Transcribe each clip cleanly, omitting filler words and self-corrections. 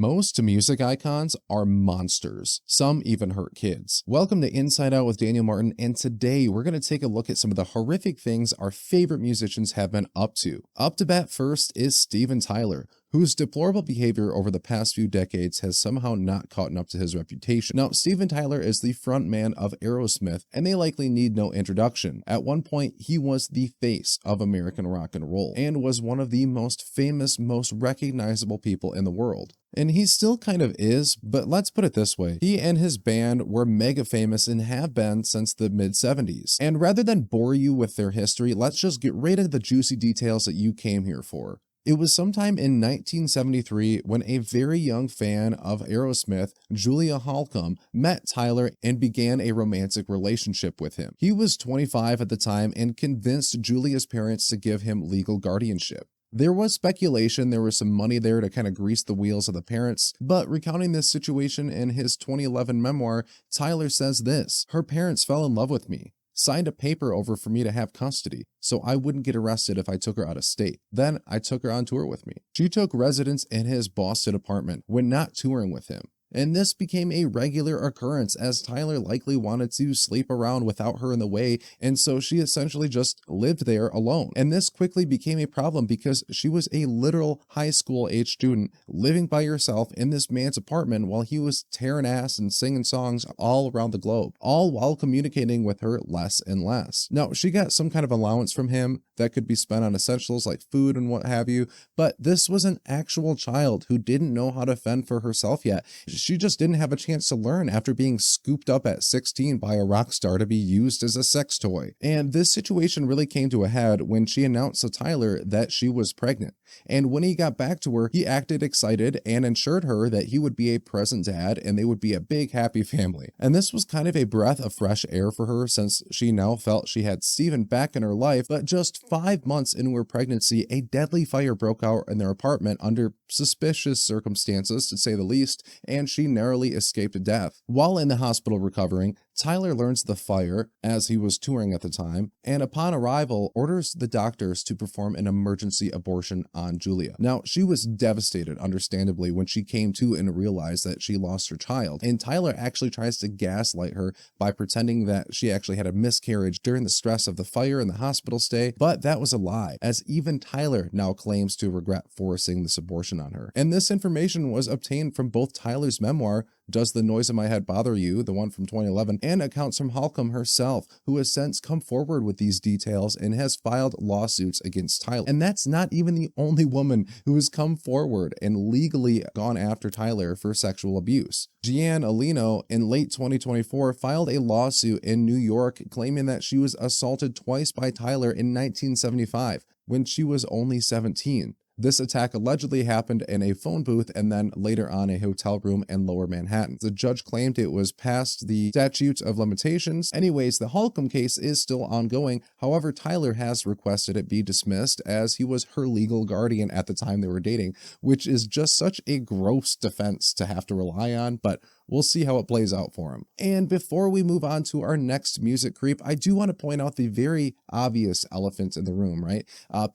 Most music icons are monsters. Some even hurt kids. Welcome to Inside Out with Daniel Martin, and today we're going to take a look at some of the horrific things our favorite musicians have been up to. Up to bat first is Steven Tyler, whose deplorable behavior over the past few decades has somehow not caught up to his reputation. Now, Steven Tyler is the frontman of Aerosmith, and they likely need no introduction. At one point, he was the face of American rock and roll, and was one of the most famous, most recognizable people in the world. And he still kind of is, but let's put it this way. He and his band were mega famous and have been since the mid-70s. And rather than bore you with their history, let's just get right into the juicy details that you came here for. It was sometime in 1973 when a very young fan of Aerosmith, Julia Holcomb, met Tyler and began a romantic relationship with him. He was 25 at the time and convinced Julia's parents to give him legal guardianship. There was speculation there was some money there to kind of grease the wheels of the parents, but recounting this situation in his 2011 memoir, Tyler says this: "Her parents fell in love with me, signed a paper over for me to have custody, so I wouldn't get arrested if I took her out of state. Then I took her on tour with me. She took residence in his Boston apartment when not touring with him. And this became a regular occurrence as Tyler likely wanted to sleep around without her in the way, and so she essentially just lived there alone. And this quickly became a problem because she was a literal high school age student living by herself in this man's apartment while he was tearing ass and singing songs all around the globe, all while communicating with her less and less. Now, she got some kind of allowance from him that could be spent on essentials like food and what have you, but this was an actual child who didn't know how to fend for herself yet. She just didn't have a chance to learn after being scooped up at 16 by a rock star to be used as a sex toy. And this situation really came to a head when she announced to Tyler that she was pregnant. And when he got back to her, he acted excited and assured her that he would be a present dad and they would be a big happy family. And this was kind of a breath of fresh air for her since she now felt she had Steven back in her life. But just 5 months into her pregnancy, a deadly fire broke out in their apartment under suspicious circumstances, to say the least, and she narrowly escaped death. While in the hospital recovering, Tyler learns the fire, as he was touring at the time, and upon arrival, orders the doctors to perform an emergency abortion on Julia. Now, she was devastated, understandably, when she came to and realized that she lost her child, and Tyler actually tries to gaslight her by pretending that she actually had a miscarriage during the stress of the fire and the hospital stay, but that was a lie, as even Tyler now claims to regret forcing this abortion on her. And this information was obtained from both Tyler's memoir, Does the Noise in My Head Bother You?, the one from 2011, and accounts from Holcomb herself, who has since come forward with these details and has filed lawsuits against Tyler. And that's not even the only woman who has come forward and legally gone after Tyler for sexual abuse. Jeanne Alino, in late 2024, filed a lawsuit in New York claiming that she was assaulted twice by Tyler in 1975 when she was only 17. This attack allegedly happened in a phone booth and then later on a hotel room in Lower Manhattan. The judge claimed it was past the statute of limitations. Anyways, the Holcomb case is still ongoing. However, Tyler has requested it be dismissed as he was her legal guardian at the time they were dating, which is just such a gross defense to have to rely on, but we'll see how it plays out for him. And before we move on to our next music creep, I do want to point out the very obvious elephant in the room, right?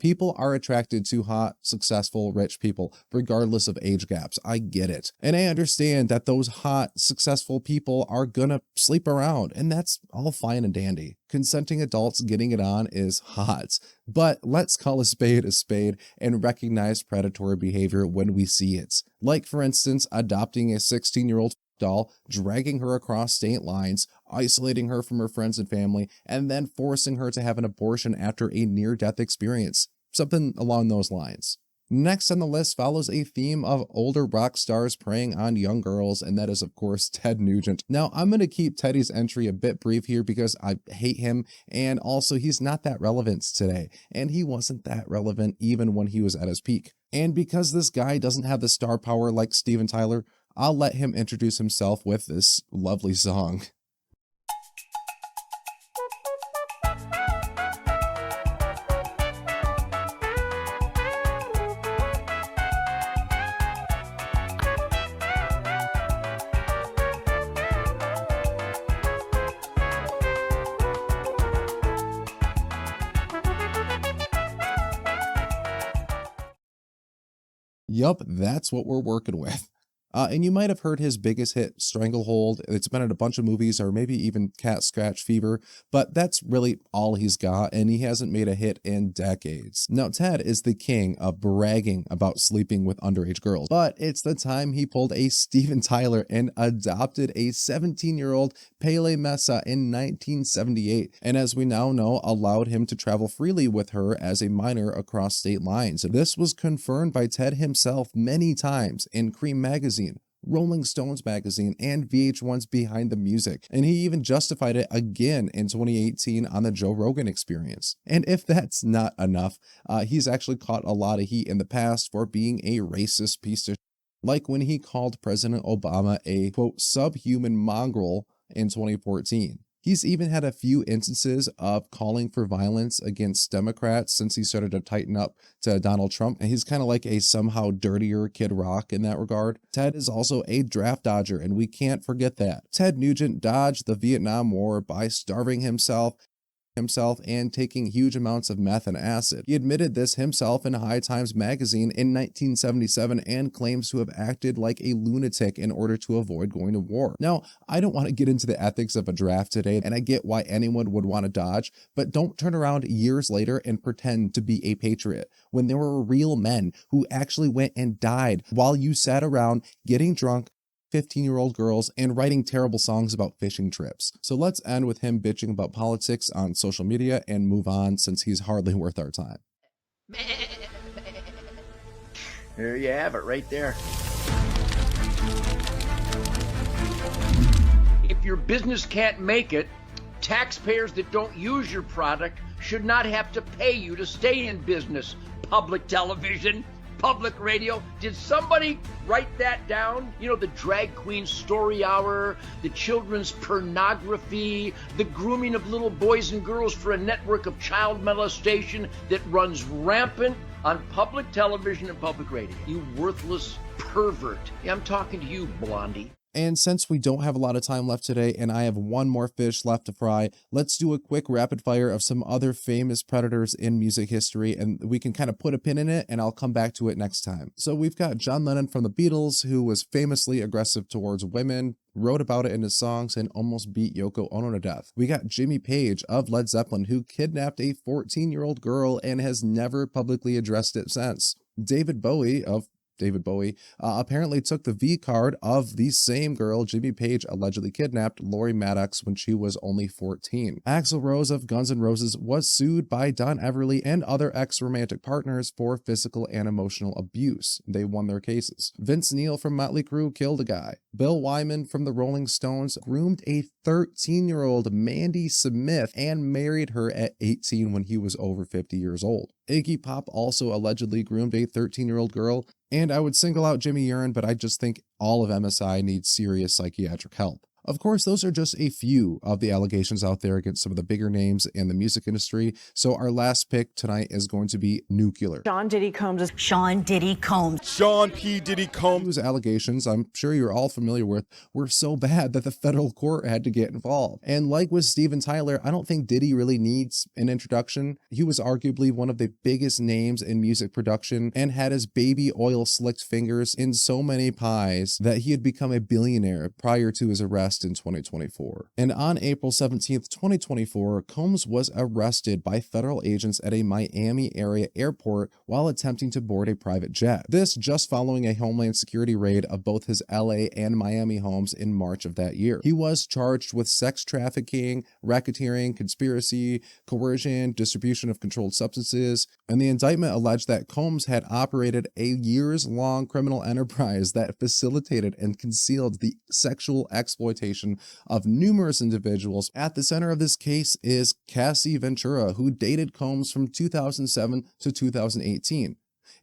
People are attracted to hot, successful, rich people, regardless of age gaps. I get it. And I understand that those hot, successful people are gonna sleep around, and that's all fine and dandy. Consenting adults getting it on is hot. But let's call a spade and recognize predatory behavior when we see it. Like, for instance, adopting a 16-year-old doll, dragging her across state lines, isolating her from her friends and family, and then forcing her to have an abortion after a near-death experience. Something along those lines. Next on the list follows a theme of older rock stars preying on young girls, and that is, of course, Ted Nugent. Now, I'm going to keep Teddy's entry a bit brief here because I hate him, and also he's not that relevant today, and he wasn't that relevant even when he was at his peak. And because this guy doesn't have the star power like Steven Tyler, I'll let him introduce himself with this lovely song. Yup, that's what we're working with. And you might have heard his biggest hit, Stranglehold. It's been in a bunch of movies or maybe even Cat Scratch Fever, but that's really all he's got, and he hasn't made a hit in decades. Now, Ted is the king of bragging about sleeping with underage girls, but it's the time he pulled a Steven Tyler and adopted a 17-year-old Pele Mesa in 1978, and as we now know, allowed him to travel freely with her as a minor across state lines. This was confirmed by Ted himself many times in Cream magazine, Rolling Stones magazine, and VH1's Behind the Music, and he even justified it again in 2018 on the Joe Rogan Experience. And if that's not enough, he's actually caught a lot of heat in the past for being a racist piece of shit, like when he called President Obama a, quote, subhuman mongrel in 2014. He's even had a few instances of calling for violence against Democrats since he started to tighten up to Donald Trump, and he's kind of like a somehow dirtier Kid Rock in that regard. Ted is also a draft dodger, and we can't forget that. Ted Nugent dodged the Vietnam War by starving himself and taking huge amounts of meth and acid. He admitted this himself in High Times magazine in 1977 and claims to have acted like a lunatic in order to avoid going to war. Now, I don't want to get into the ethics of a draft today, and I get why anyone would want to dodge, but don't turn around years later and pretend to be a patriot when there were real men who actually went and died while you sat around getting drunk, 15-year-old girls, and writing terrible songs about fishing trips. So let's end with him bitching about politics on social media and move on, since he's hardly worth our time. There you have it right there. If your business can't make it, taxpayers that don't use your product should not have to pay you to stay in business. Public television, public radio. Did somebody write that down? You know, the drag queen story hour, the children's pornography, the grooming of little boys and girls for a network of child molestation that runs rampant on public television and public radio. You worthless pervert. Yeah, I'm talking to you, Blondie. And since we don't have a lot of time left today and I have one more fish left to fry, let's do a quick rapid fire of some other famous predators in music history, and we can kind of put a pin in it and I'll come back to it next time. So we've got John Lennon from the Beatles, who was famously aggressive towards women, wrote about it in his songs, and almost beat Yoko Ono to death. We got Jimmy Page of Led Zeppelin, who kidnapped a 14-year-old girl and has never publicly addressed it since. David Bowie apparently took the V card of the same girl Jimmy Page allegedly kidnapped, Lori Maddox, when she was only 14. Axl Rose of Guns N' Roses was sued by Don Everly and other ex-romantic partners for physical and emotional abuse. They won their cases. Vince Neil from Motley Crue killed a guy. Bill Wyman from the Rolling Stones groomed a 13-year-old Mandy Smith and married her at 18 when he was over 50 years old. Iggy Pop also allegedly groomed a 13-year-old girl, and I would single out Jimmy Urine, but I just think all of MSI needs serious psychiatric help. Of course, those are just a few of the allegations out there against some of the bigger names in the music industry. So our last pick tonight is going to be Nuclear. Sean Diddy Combs. Sean Diddy Combs. Sean P. Diddy Combs. Whose allegations I'm sure you're all familiar with were so bad that the federal court had to get involved. And like with Steven Tyler, I don't think Diddy really needs an introduction. He was arguably one of the biggest names in music production and had his baby oil slicked fingers in so many pies that he had become a billionaire prior to his arrest in 2024. And on April 17th, 2024, Combs was arrested by federal agents at a Miami area airport while attempting to board a private jet. This just following a Homeland Security raid of both his LA and Miami homes in March of that year. He was charged with sex trafficking, racketeering, conspiracy, coercion, distribution of controlled substances, and the indictment alleged that Combs had operated a years-long criminal enterprise that facilitated and concealed the sexual exploitation of numerous individuals. At the center of this case is Cassie Ventura, who dated Combs from 2007 to 2018.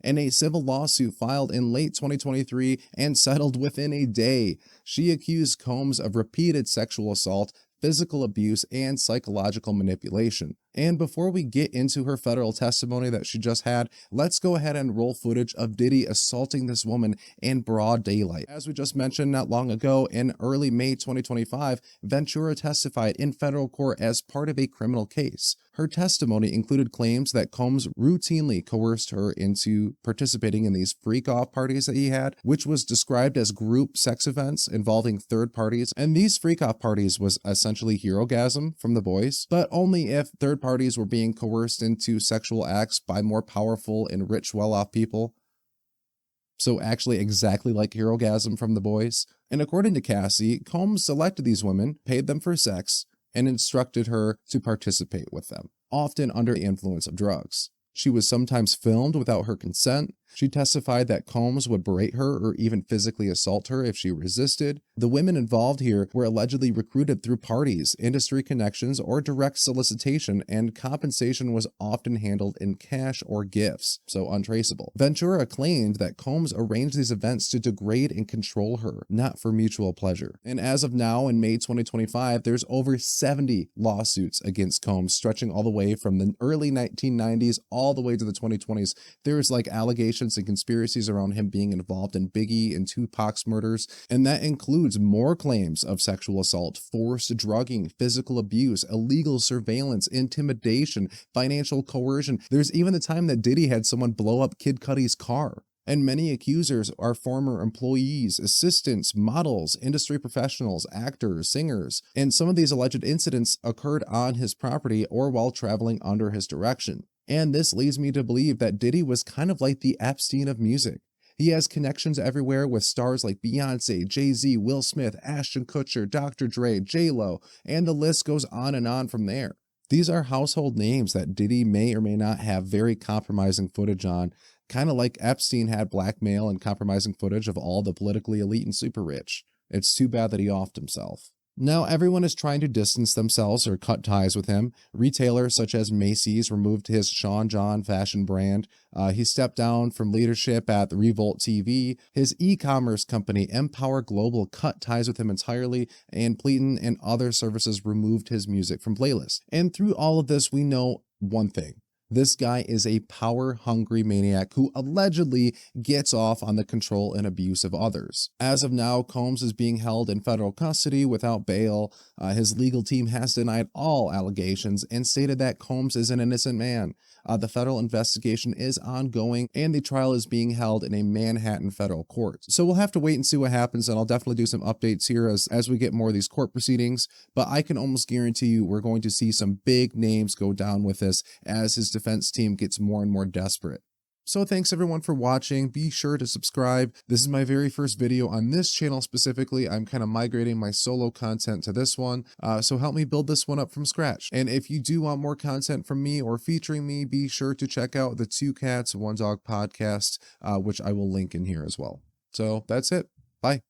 In a civil lawsuit filed in late 2023 and settled within a day, she accused Combs of repeated sexual assault, physical abuse, and psychological manipulation. And before we get into her federal testimony that she just had, let's go ahead and roll footage of Diddy assaulting this woman in broad daylight. As we just mentioned not long ago, in early May 2025, Ventura testified in federal court as part of a criminal case. Her testimony included claims that Combs routinely coerced her into participating in these freak-off parties that he had, which was described as group sex events involving third parties. And these freak-off parties was essentially herogasm from the boys, but only if third parties were being coerced into sexual acts by more powerful and rich, well-off people. So actually exactly like herogasm from the boys. And according to Cassie, Combs selected these women, paid them for sex, and instructed her to participate with them, often under the influence of drugs. She was sometimes filmed without her consent. She testified that Combs would berate her or even physically assault her if she resisted. The women involved here were allegedly recruited through parties, industry connections, or direct solicitation, and compensation was often handled in cash or gifts, so untraceable. Ventura claimed that Combs arranged these events to degrade and control her, not for mutual pleasure. And as of now, in May 2025, there's over 70 lawsuits against Combs, stretching all the way from the early 1990s all the way to the 2020s. There's like allegations and conspiracies around him being involved in Biggie and Tupac's murders, and that includes more claims of sexual assault, forced drugging, physical abuse, illegal surveillance, intimidation, financial coercion. There's even the time that Diddy had someone blow up Kid Cudi's car. And many accusers are former employees, assistants, models, industry professionals, actors, singers, and some of these alleged incidents occurred on his property or while traveling under his direction. And this leads me to believe that Diddy was kind of like the Epstein of music. He has connections everywhere with stars like Beyonce, Jay-Z, Will Smith, Ashton Kutcher, Dr. Dre, J-Lo, and the list goes on from there. These are household names that Diddy may or may not have very compromising footage on, kind of like Epstein had blackmail and compromising footage of all the politically elite and super rich. It's too bad that he offed himself. Now, everyone is trying to distance themselves or cut ties with him. Retailers such as Macy's removed his Sean John fashion brand. He stepped down from leadership at the Revolt TV. His e-commerce company, Empower Global, cut ties with him entirely, and Pleaton and other services removed his music from playlists. And through all of this, we know one thing. This guy is a power-hungry maniac who allegedly gets off on the control and abuse of others. As of now, Combs is being held in federal custody without bail. His legal team has denied all allegations and stated that Combs is an innocent man. The federal investigation is ongoing and the trial is being held in a Manhattan federal court. So we'll have to wait and see what happens, and I'll definitely do some updates here as we get more of these court proceedings. But I can almost guarantee you we're going to see some big names go down with this as his defense team gets more and more desperate. So thanks everyone for watching. Be sure to subscribe. This is my very first video on this channel specifically. I'm kind of migrating my solo content to this one. So help me build this one up from scratch. And if you do want more content from me or featuring me, be sure to check out the Two Cats, One Dog podcast, which I will link in here as well. So that's it. Bye.